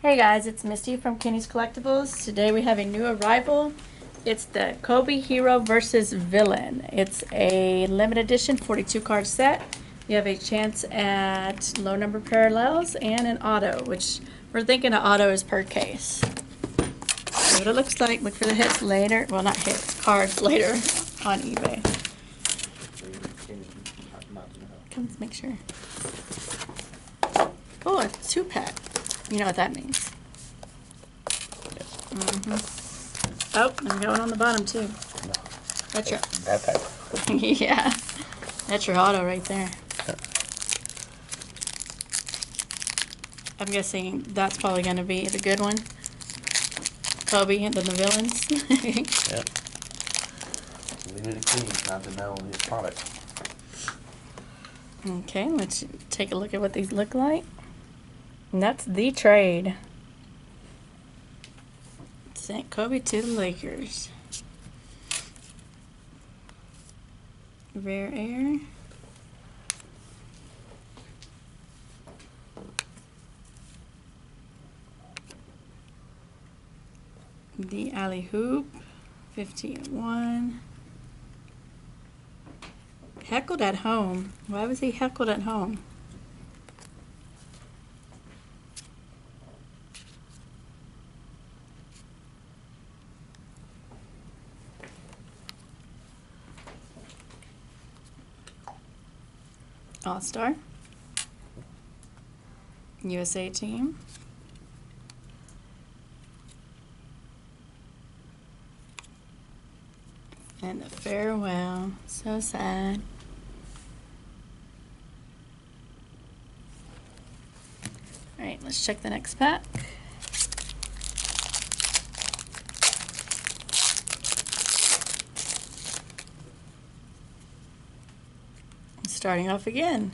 Hey guys, it's Misty from Kenny's Collectibles. Today we have a new arrival. It's the Kobe Hero versus Villain. It's a limited edition 42 card set. You have a chance at low number parallels and an auto, which we're thinking an auto is per case. See what it looks like. Look for the hits later. Well, not hits, cards later on eBay. Come make sure. Oh, a 2-pack. You know what that means. Oh, I'm going on the bottom too. No. That's your That type. yeah. That's your auto right there. I'm guessing that's probably gonna be the good one. Kobe and then the villains. Yep. Limited clean, not to know his product. Okay, let's take a look at what these look like. And that's the trade. Sent Kobe to the Lakers. Rare air. The alley hoop. 15-1. Heckled at home. Why was he heckled at home? All-Star. USA team. And the farewell. So sad. Alright, let's check the next pack. Starting off again.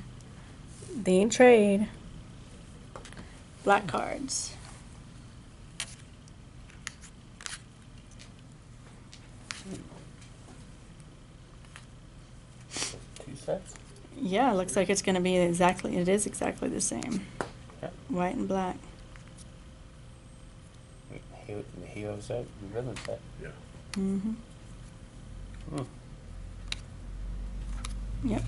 The trade. Black cards. Two sets? Yeah, it looks like it's going to be exactly, it is exactly the same. Yep. White and black. The hero set, the villain set. Yeah. Mm-hmm. Hmm. Yep.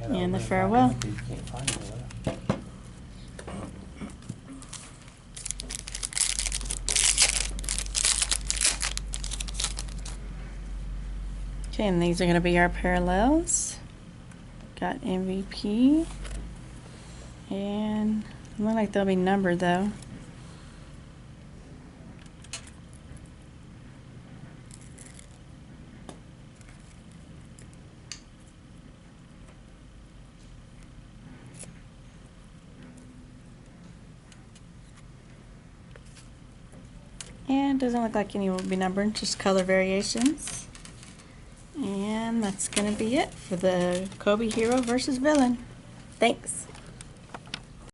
Yeah, And the old farewell. black, you can't find it over there. Okay, and these are going to be our parallels. Got MVP. And look like they'll be numbered though. And doesn't look like any will be numbered, just color variations. And that's going to be it for the Kobe Hero versus Villain. Thanks.